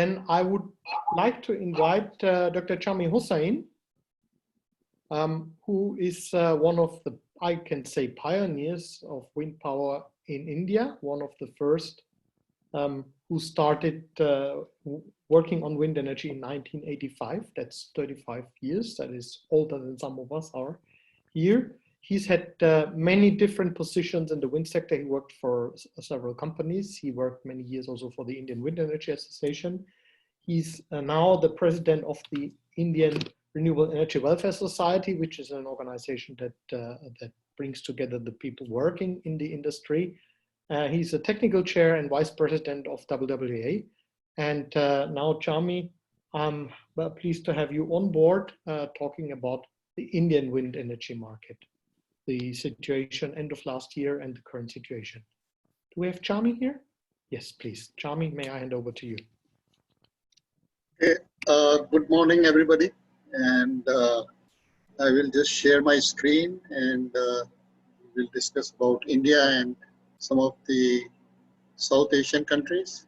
Then I would like to invite Dr. Jami Hossain, who is one of the, I can say, pioneers of wind power in India, one of the first who started working on wind energy in 1985. That's 35 years. That is older than some of us are here. He's had many different positions in the wind sector. He worked for several companies. He worked many years also for the Indian Wind Energy Association. He's now the president of the Indian Renewable Energy Welfare Society, which is an organization that, that brings together the people working in the industry. He's a technical chair and vice president of WWA. And now, Jami, I'm pleased to have you on board talking about the Indian wind energy market, the situation end of last year and the current situation. Do we have Jami here? Yes, please. Jami, may I hand over to you? Okay. Good morning, everybody. And I will just share my screen and we'll discuss about India and some of the South Asian countries.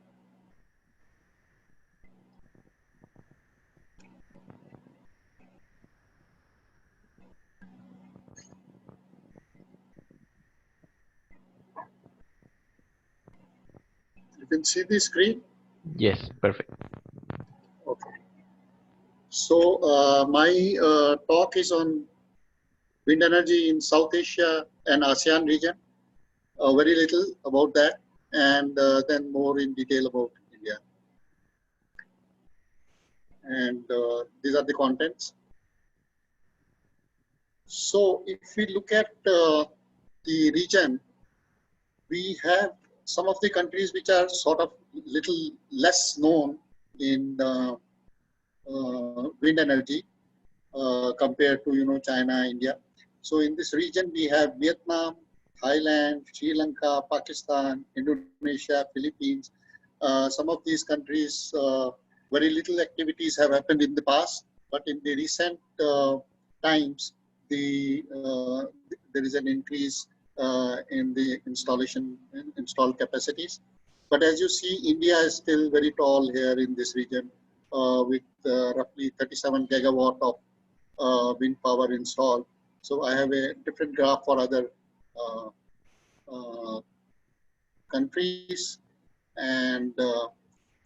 You can see the screen? Yes, perfect. Okay. So my talk is on wind energy in South Asia and ASEAN region. Very little about that, and then more in detail about India. And these are the contents. So if we look at the region, we have some of the countries which are sort of little less known in wind energy compared to China, India. So in this region we have Vietnam, Thailand, Sri Lanka, Pakistan, Indonesia, Philippines. Some of these countries, very little activities have happened in the past, but in the recent times, there is an increase in the installed capacities. But as you see, India is still very tall here in this region with roughly 37 gigawatt of wind power installed. So I have a different graph for other countries. And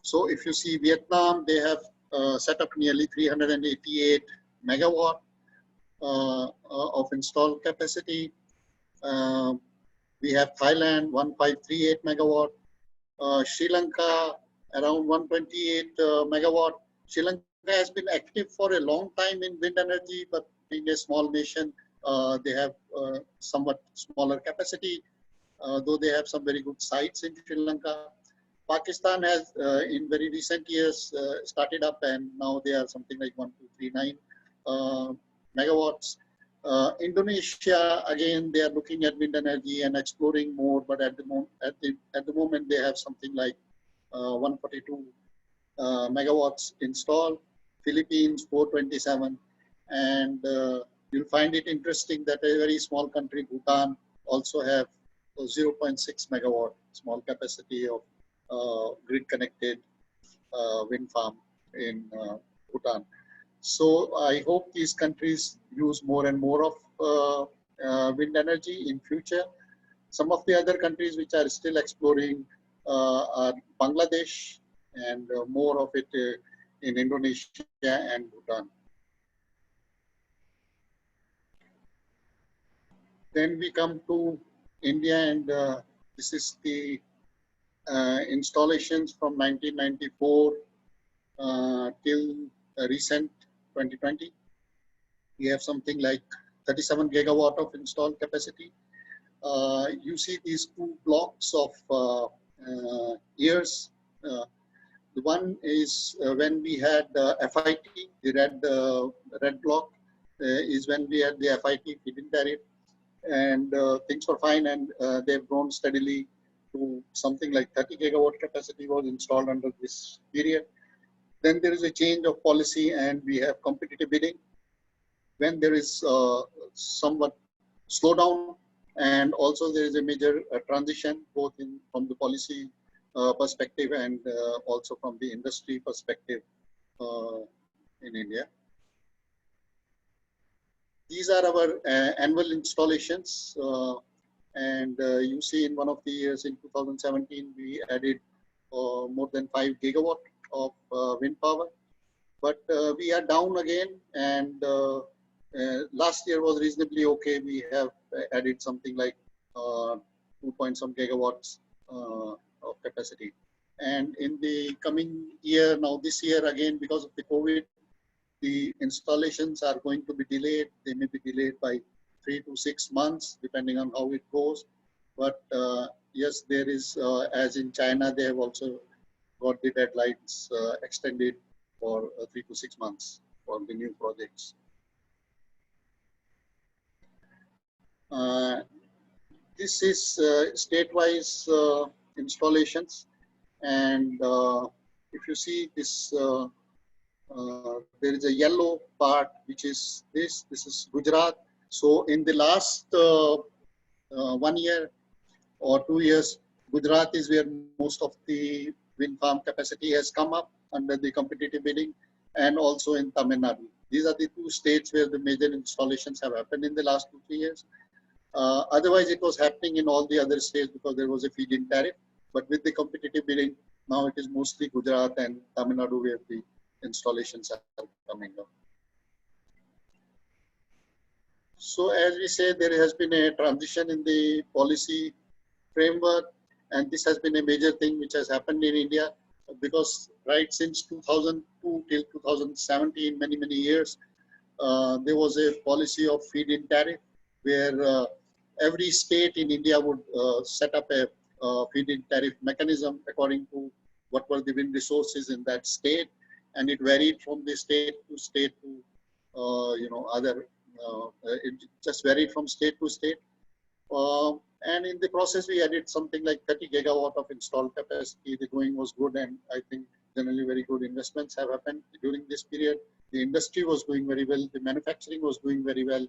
so if you see Vietnam, they have set up nearly 388 megawatt of installed capacity. We have Thailand, 1538 megawatt. Sri Lanka, around 128 megawatt. Sri Lanka has been active for a long time in wind energy, but being a small nation, they have somewhat smaller capacity, though they have some very good sites in Sri Lanka. Pakistan has, in very recent years, started up, and now they are something like 1239 megawatts. Indonesia, again, they are looking at wind energy and exploring more, but at the moment they have something like 142 megawatts installed. Philippines 427, and you'll find it interesting that a very small country, Bhutan, also have 0.6 megawatt small capacity of grid-connected wind farm in Bhutan. So I hope these countries use more and more of wind energy in future. Some of the other countries which are still exploring are Bangladesh, and more of it in Indonesia and Bhutan. Then we come to India, and this is the installations from 1994 till recent 2020. We have something like 37 gigawatt of installed capacity. You see these two blocks of years. The one is when we had FIT, the red block is when we had the FIT feed-in tariff, and things were fine, and they've grown steadily to something like 30 gigawatt capacity was installed under this period. Then there is a change of policy, and we have competitive bidding. When there is somewhat slowdown, and also there is a major transition both from the policy perspective and also from the industry perspective in India. These are our annual installations. And you see in one of the years in 2017, we added more than 5 gigawatt of wind power. But we are down again, and last year was reasonably okay. We have added something like 2 point some gigawatts of capacity. And in the coming year, now this year again, because of the COVID, the installations are going to be delayed. They may be delayed by 3 to 6 months, depending on how it goes. But yes, there is, as in China, they have also got the deadlines extended for 3 to 6 months for the new projects. This is state-wise installations, and if you see this, there is a yellow part, which is this. This is Gujarat. So in the last 1 year or 2 years, Gujarat is where most of the wind farm capacity has come up under the competitive bidding, and also in Tamil Nadu. These are the 2 states where the major installations have happened in the last 2-3 years. Otherwise, it was happening in all the other states because there was a feed-in tariff. But with the competitive bidding, now it is mostly Gujarat and Tamil Nadu where the installations are coming up. So as we say, there has been a transition in the policy framework, and this has been a major thing which has happened in India, because right since 2002 till 2017, many years, there was a policy of feed-in tariff, where every state in India would set up a feed-in tariff mechanism according to what were the wind resources in that state, and it varied from the state to other. It just varied from state to state. And in the process, we added something like 30 gigawatt of installed capacity. The going was good, and I think generally very good investments have happened during this period. The industry was doing very well. The manufacturing was doing very well.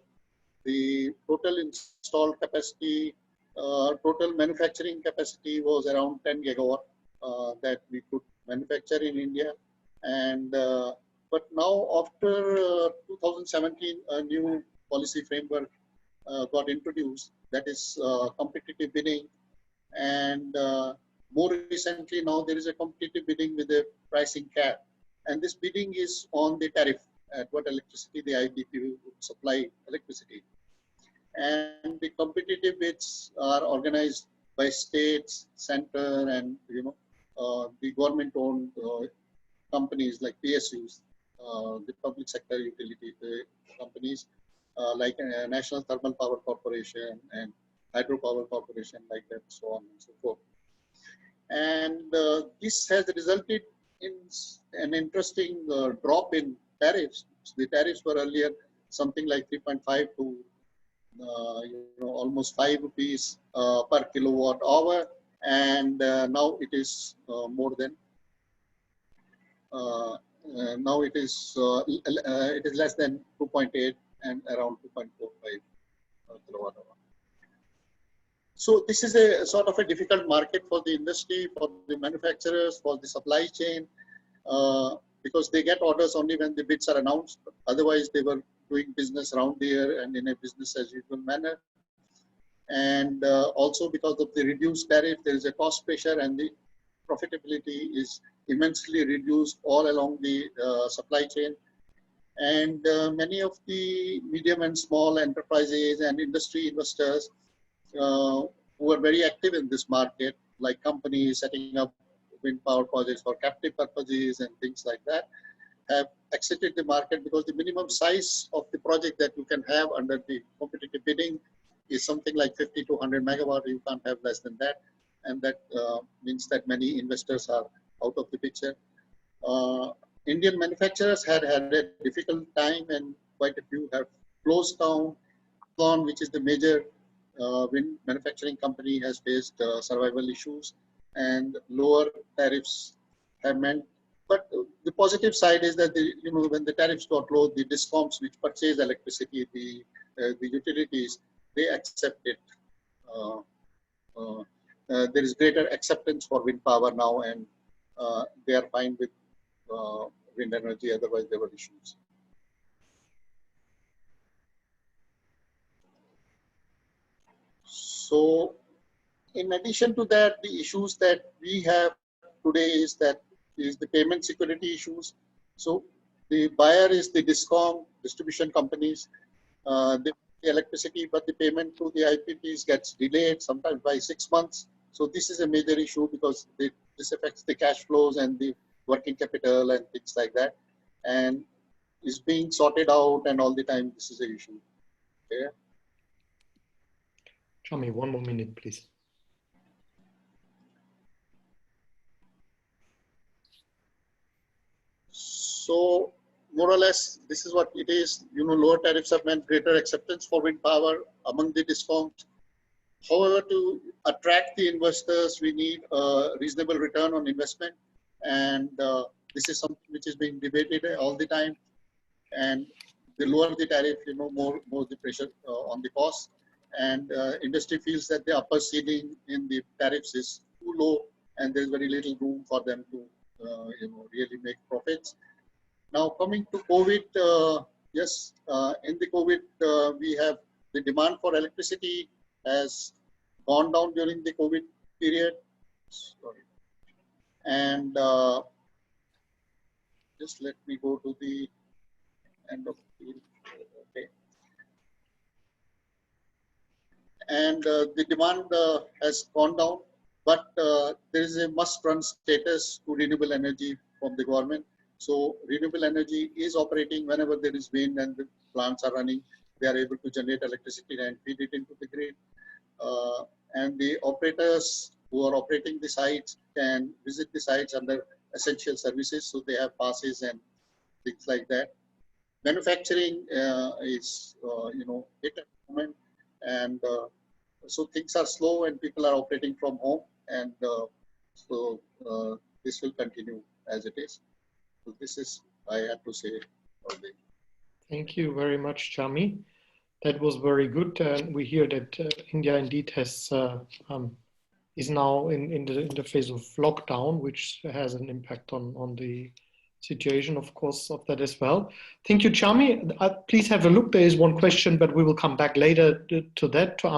The total installed capacity, total manufacturing capacity was around 10 gigawatt that we could manufacture in India. And but now after 2017, a new policy framework got introduced, that is competitive bidding. And more recently, now there is a competitive bidding with a pricing cap. And this bidding is on the tariff, at what electricity the IPP would supply electricity. And the competitive bids are organized by states, center, and the government-owned companies like PSUs, the public sector utility companies like National Thermal Power Corporation and Hydropower Corporation, like that, so on and so forth. And this has resulted in an interesting drop in tariffs. The tariffs were earlier something like 3.5 to almost 5 rupees per kilowatt hour, and now it is more than. Now it is less than 2.8 and around 2.45 kilowatt hour. So this is a sort of a difficult market for the industry, for the manufacturers, for the supply chain, because they get orders only when the bids are announced. Otherwise, they were doing business around the year and in a business as usual manner. And also because of the reduced tariff, there is a cost pressure, and the profitability is immensely reduced all along the supply chain. And many of the medium and small enterprises and industry investors who are very active in this market, like companies setting up wind power projects for captive purposes and things like that, have exited the market because the minimum size of the project that you can have under the competitive bidding is something like 50 to 100 megawatt. You can't have less than that. And that means that many investors are out of the picture. Indian manufacturers had a difficult time, and quite a few have closed down. Hossain, which is the major wind manufacturing company, has faced survival issues, and lower tariffs have meant. But the positive side is that when the tariffs got low, the discoms which purchase electricity, the utilities, they accept it. there is greater acceptance for wind power now, and they are fine with wind energy. Otherwise, there were issues. So, in addition to that, the issues that we have today is the payment security issues. So, the buyer is the DISCOM, distribution companies. They pay the electricity, but the payment to the IPPs gets delayed, sometimes by 6 months. So this is a major issue because this affects the cash flows and the working capital and things like that, and is being sorted out, and all the time this is an issue. Okay. Jami, one more minute, please. So more or less, this is what it is. Lower tariffs have meant greater acceptance for wind power among the DISCOMs. However, to attract the investors, we need a reasonable return on investment, and this is something which is being debated all the time. And the lower the tariff, more the pressure on the cost. And industry feels that the upper ceiling in the tariffs is too low, and there's very little room for them to, really make profits. Now, coming to COVID, yes, in the COVID, we have the demand for electricity has gone down during the COVID period. Sorry. And just let me go to the end of the, okay. And the demand has gone down, but there is a must-run status to renewable energy from the government. So renewable energy is operating whenever there is wind and the plants are running. They are able to generate electricity and feed it into the grid. And the operators who are operating the sites can visit the sites under essential services. So they have passes and things like that. Manufacturing is, hit at the moment. And so things are slow and people are operating from home. And so this will continue as it is. So this is, I had to say. Thank you very much, Jami. That was very good. We hear that India indeed has is now in the phase of lockdown, which has an impact on the situation, of course, of that as well. Thank you, Jami. Please have a look. There is one question, but we will come back later to that to